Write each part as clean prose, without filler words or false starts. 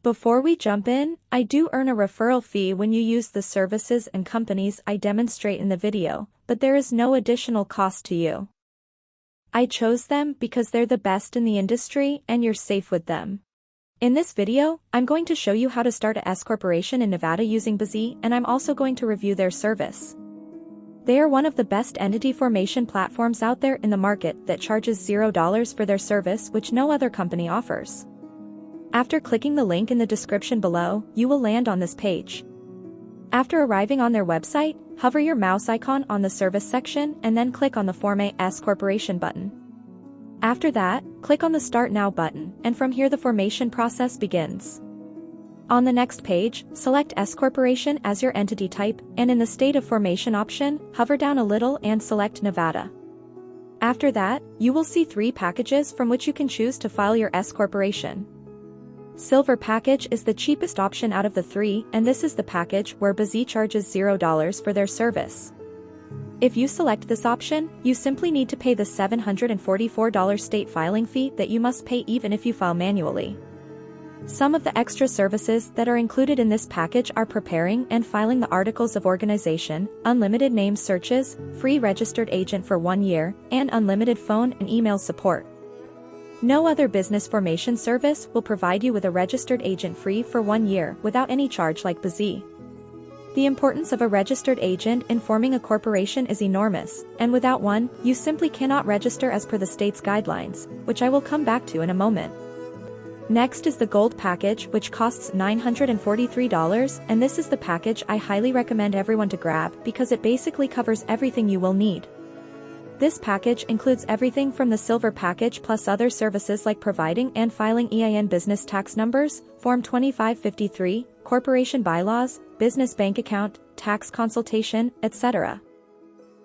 Before we jump in, I do earn a referral fee when you use the services and companies I demonstrate in the video, but there is no additional cost to you. I chose them because they're the best in the industry and you're safe with them. In this video, I'm going to show you how to start a S corporation in Nevada using Bizee, and I'm also going to review their service. They are one of the best entity formation platforms out there in the market that charges $0 for their service, which no other company offers. After clicking the link in the description below, you will land on this page. After arriving on their website, hover your mouse icon on the service section and then click on the Form a S Corporation button. After that, click on the Start Now button, and from here the formation process begins. On the next page, select S Corporation as your entity type, and in the State of Formation option, hover down a little and select Nevada. After that, you will see 3 packages from which you can choose to file your S Corporation. Silver package is the cheapest option out of the 3, and this is the package where Bizee charges $0 for their service. If you select this option, you simply need to pay the $744 state filing fee that you must pay even if you file manually. Some of the extra services that are included in this package are preparing and filing the articles of organization, unlimited name searches, free registered agent for 1 year, and unlimited phone and email support. No other business formation service will provide you with a registered agent free for 1 year without any charge like Bizee. The importance of a registered agent in forming a corporation is enormous, and without one, you simply cannot register as per the state's guidelines, which I will come back to in a moment. Next is the Gold package, which costs $943, and this is the package I highly recommend everyone to grab because it basically covers everything you will need. This package includes everything from the Silver package plus other services like providing and filing EIN business tax numbers, Form 2553, corporation bylaws, business bank account, tax consultation, etc.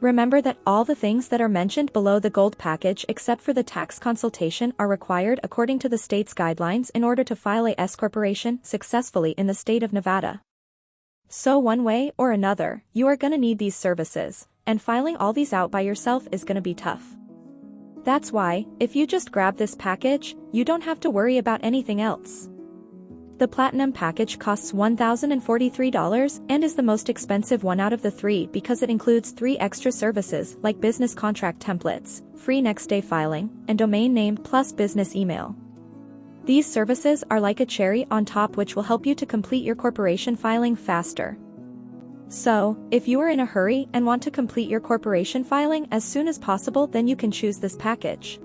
Remember that all the things that are mentioned below the Gold package except for the tax consultation are required according to the state's guidelines in order to file a S corporation successfully in the state of Nevada. So one way or another, you are gonna need these services, and filing all these out by yourself is gonna be tough. That's why, if you just grab this package, you don't have to worry about anything else. The Platinum package costs $1,043 and is the most expensive one out of the 3 because it includes 3 extra services like business contract templates, free next day filing, and domain name plus business email. These services are like a cherry on top which will help you to complete your corporation filing faster. So, if you are in a hurry and want to complete your corporation filing as soon as possible, then you can choose this package.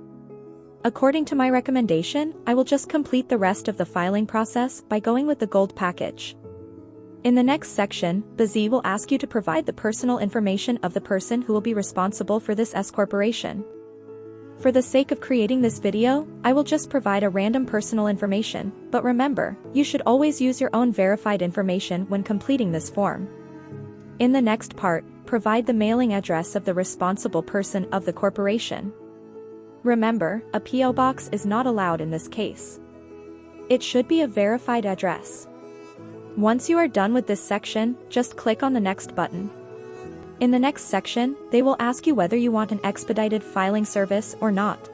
According to my recommendation, I will just complete the rest of the filing process by going with the Gold package. In the next section, Bizee will ask you to provide the personal information of the person who will be responsible for this S corporation. For the sake of creating this video, I will just provide a random personal information, but remember, you should always use your own verified information when completing this form. In the next part, provide the mailing address of the responsible person of the corporation. Remember, a P.O. box is not allowed in this case. It should be a verified address. Once you are done with this section, just click on the Next button. In the next section, they will ask you whether you want an expedited filing service or not.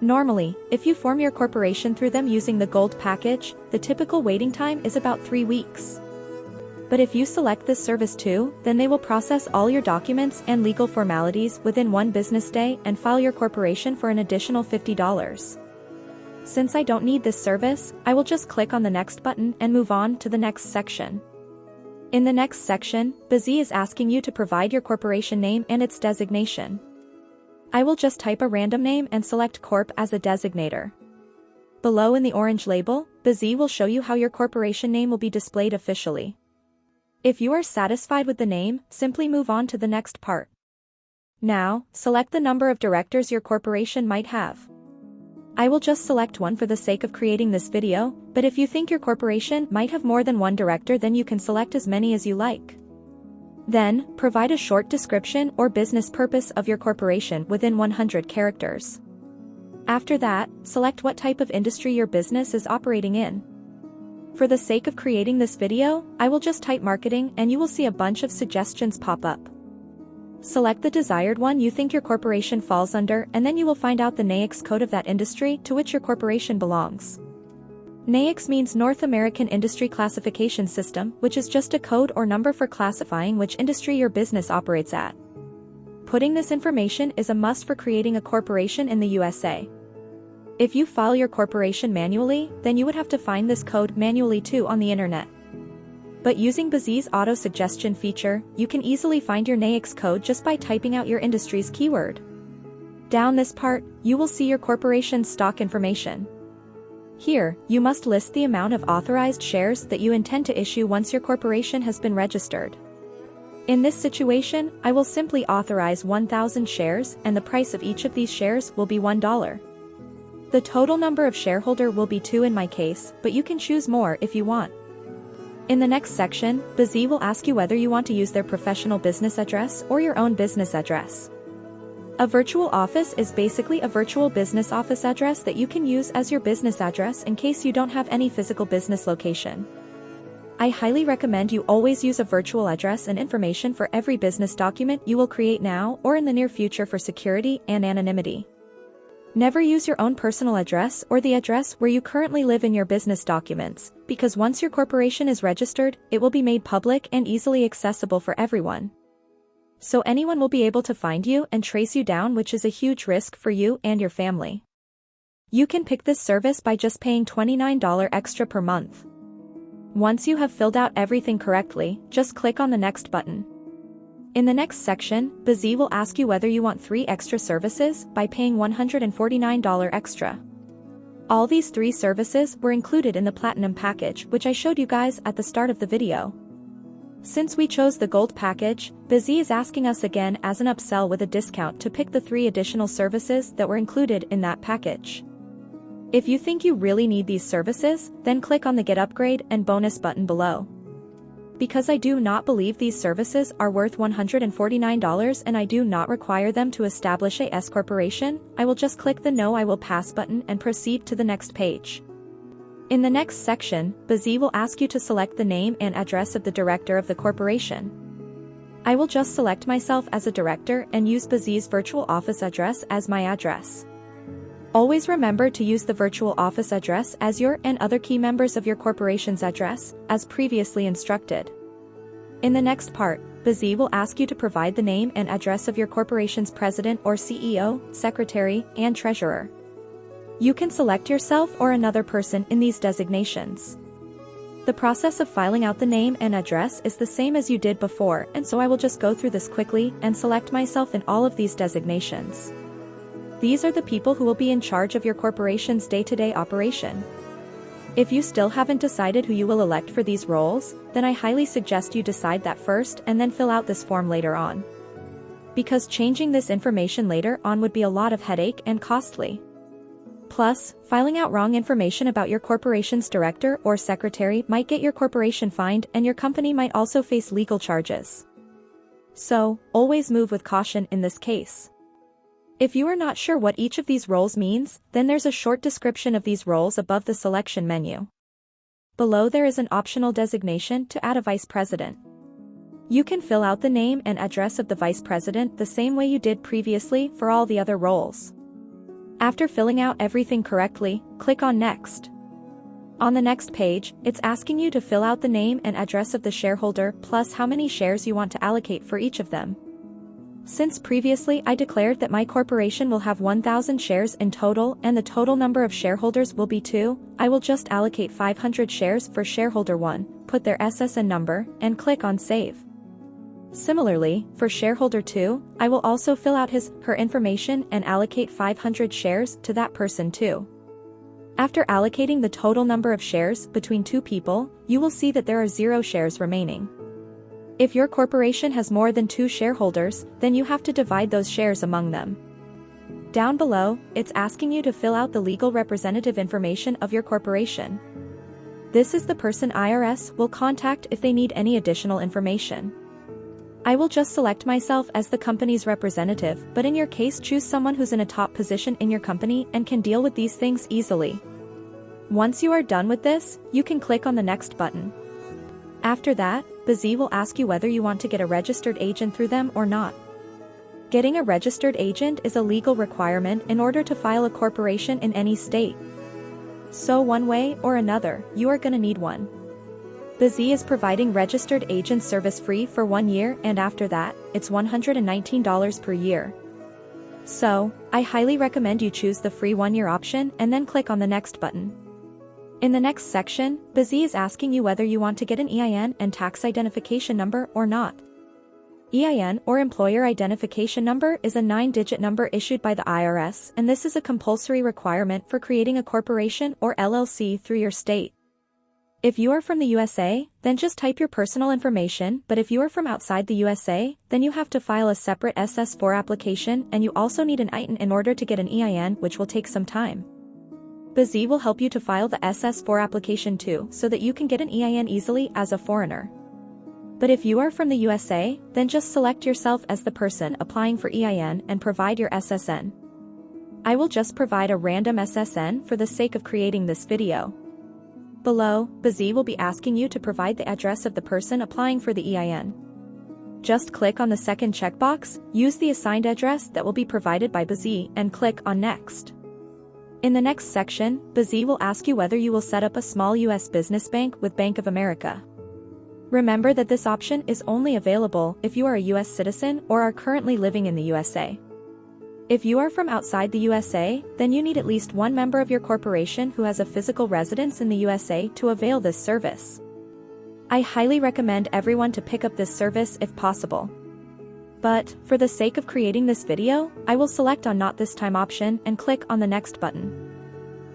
Normally, if you form your corporation through them using the Gold package, the typical waiting time is about 3 weeks. But if you select this service too, then they will process all your documents and legal formalities within 1 business day and file your corporation for an additional $50. Since I don't need this service, I will just click on the Next button and move on to the next section. In the next section, Bizee is asking you to provide your corporation name and its designation. I will just type a random name and select Corp as a designator. Below in the orange label, Bizee will show you how your corporation name will be displayed officially. If you are satisfied with the name, simply move on to the next part. Now, select the number of directors your corporation might have. I will just select 1 for the sake of creating this video, but if you think your corporation might have more than 1 director, then you can select as many as you like. Then, provide a short description or business purpose of your corporation within 100 characters. After that, select what type of industry your business is operating in. For the sake of creating this video, I will just type marketing and you will see a bunch of suggestions pop up. Select the desired one you think your corporation falls under, and then you will find out the NAICS code of that industry to which your corporation belongs. NAICS means North American Industry Classification System, which is just a code or number for classifying which industry your business operates at. Putting this information is a must for creating a corporation in the USA. If you file your corporation manually, then you would have to find this code manually too on the internet. But using Bizee's auto-suggestion feature, you can easily find your NAICS code just by typing out your industry's keyword. Down this part, you will see your corporation's stock information. Here, you must list the amount of authorized shares that you intend to issue once your corporation has been registered. In this situation, I will simply authorize 1,000 shares and the price of each of these shares will be $1. The total number of shareholder will be 2 in my case, but you can choose more if you want. In the next section, Bizee will ask you whether you want to use their professional business address or your own business address. A virtual office is basically a virtual business office address that you can use as your business address in case you don't have any physical business location. I highly recommend you always use a virtual address and information for every business document you will create now or in the near future for security and anonymity. Never use your own personal address or the address where you currently live in your business documents, because once your corporation is registered, it will be made public and easily accessible for everyone. So anyone will be able to find you and trace you down, which is a huge risk for you and your family. You can pick this service by just paying $29 extra per month. Once you have filled out everything correctly, just click on the next button. In the next section, Bizee will ask you whether you want 3 extra services by paying $149 extra. All these 3 services were included in the Platinum package, which I showed you guys at the start of the video. Since we chose the Gold package, Bizee is asking us again as an upsell with a discount to pick the 3 additional services that were included in that package. If you think you really need these services, then click on the Get Upgrade and Bonus button below. Because I do not believe these services are worth $149 and I do not require them to establish a S corporation, I will just click the No I will pass button and proceed to the next page. In the next section, Bizee will ask you to select the name and address of the director of the corporation. I will just select myself as a director and use Bizee's virtual office address as my address. Always remember to use the virtual office address as your and other key members of your corporation's address, as previously instructed. In the next part, Bizee will ask you to provide the name and address of your corporation's president or CEO, secretary, and treasurer. You can select yourself or another person in these designations. The process of filing out the name and address is the same as you did before, and so I will just go through this quickly and select myself in all of these designations. These are the people who will be in charge of your corporation's day-to-day operation. If you still haven't decided who you will elect for these roles, then I highly suggest you decide that first and then fill out this form later on. Because changing this information later on would be a lot of headache and costly. Plus, filing out wrong information about your corporation's director or secretary might get your corporation fined and your company might also face legal charges. So, always move with caution in this case. If you are not sure what each of these roles means, then there's a short description of these roles above the selection menu. Below there is an optional designation to add a vice president. You can fill out the name and address of the vice president the same way you did previously for all the other roles. After filling out everything correctly, click on Next. On the next page, it's asking you to fill out the name and address of the shareholder plus how many shares you want to allocate for each of them. Since previously I declared that my corporation will have 1,000 shares in total and the total number of shareholders will be 2, I will just allocate 500 shares for shareholder 1, put their SSN number, and click on Save. Similarly, for shareholder 2, I will also fill out her information and allocate 500 shares to that person too. After allocating the total number of shares between 2 people, you will see that there are 0 shares remaining. If your corporation has more than 2 shareholders, then you have to divide those shares among them. Down below, it's asking you to fill out the legal representative information of your corporation. This is the person IRS will contact if they need any additional information. I will just select myself as the company's representative, but in your case choose someone who's in a top position in your company and can deal with these things easily. Once you are done with this, you can click on the Next button. After that, Bizee will ask you whether you want to get a registered agent through them or not. Getting a registered agent is a legal requirement in order to file a corporation in any state. So one way or another, you are gonna need one. Bizee is providing registered agent service free for 1 year, and after that, it's $119 per year. So, I highly recommend you choose the free 1-year option and then click on the next button. In the next section, Bizee is asking you whether you want to get an EIN and tax identification number or not. EIN, or Employer Identification Number, is a 9-digit number issued by the IRS, and this is a compulsory requirement for creating a corporation or LLC through your state. If you are from the USA, then just type your personal information, but if you are from outside the USA, then you have to file a separate SS4 application, and you also need an EIN in order to get an EIN, which will take some time. Bizee will help you to file the SS4 application too, so that you can get an EIN easily as a foreigner. But if you are from the USA, then just select yourself as the person applying for EIN and provide your SSN. I will just provide a random SSN for the sake of creating this video. Below, Bizee will be asking you to provide the address of the person applying for the EIN. Just click on the second checkbox, use the assigned address that will be provided by Bizee, and click on Next. In the next section, Bizee will ask you whether you will set up a small U.S. business bank with Bank of America. Remember that this option is only available if you are a U.S. citizen or are currently living in the USA. If you are from outside the USA, then you need at least one member of your corporation who has a physical residence in the USA to avail this service. I highly recommend everyone to pick up this service if possible. But, for the sake of creating this video, I will select on Not This Time option and click on the Next button.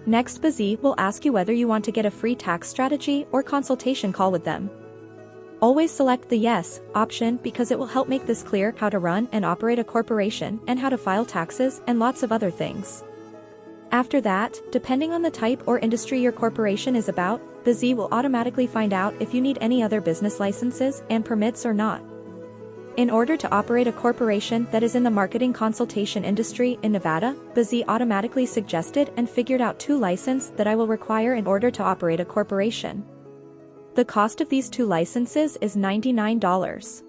Next, Bizee will ask you whether you want to get a free tax strategy or consultation call with them. Always select the Yes option because it will help make this clear how to run and operate a corporation and how to file taxes and lots of other things. After that, depending on the type or industry your corporation is about, Bizee will automatically find out if you need any other business licenses and permits or not. In order to operate a corporation that is in the marketing consultation industry in Nevada, Bizee automatically suggested and figured out 2 licenses that I will require in order to operate a corporation. The cost of these 2 licenses is $99.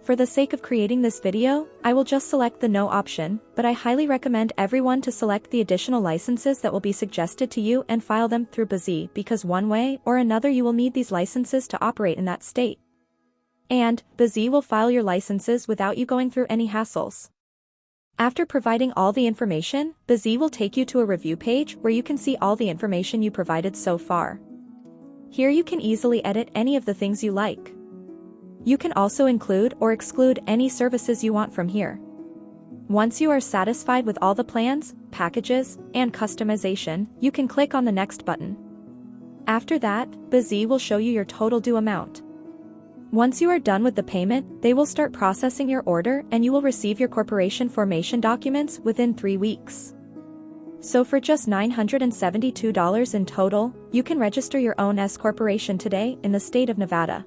For the sake of creating this video, I will just select the No option, but I highly recommend everyone to select the additional licenses that will be suggested to you and file them through Bizee because one way or another you will need these licenses to operate in that state. And, Bizee will file your licenses without you going through any hassles. After providing all the information, Bizee will take you to a review page where you can see all the information you provided so far. Here you can easily edit any of the things you like. You can also include or exclude any services you want from here. Once you are satisfied with all the plans, packages, and customization, you can click on the Next button. After that, Bizee will show you your total due amount. Once you are done with the payment, they will start processing your order and you will receive your corporation formation documents within 3 weeks. So for just $972 in total, you can register your own S corporation today in the state of Nevada.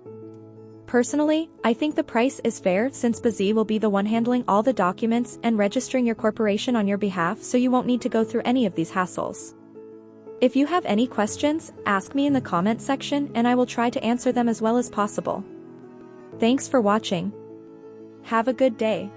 Personally, I think the price is fair since Bizee will be the one handling all the documents and registering your corporation on your behalf, so you won't need to go through any of these hassles. If you have any questions, ask me in the comment section and I will try to answer them as well as possible. Thanks for watching. Have a good day.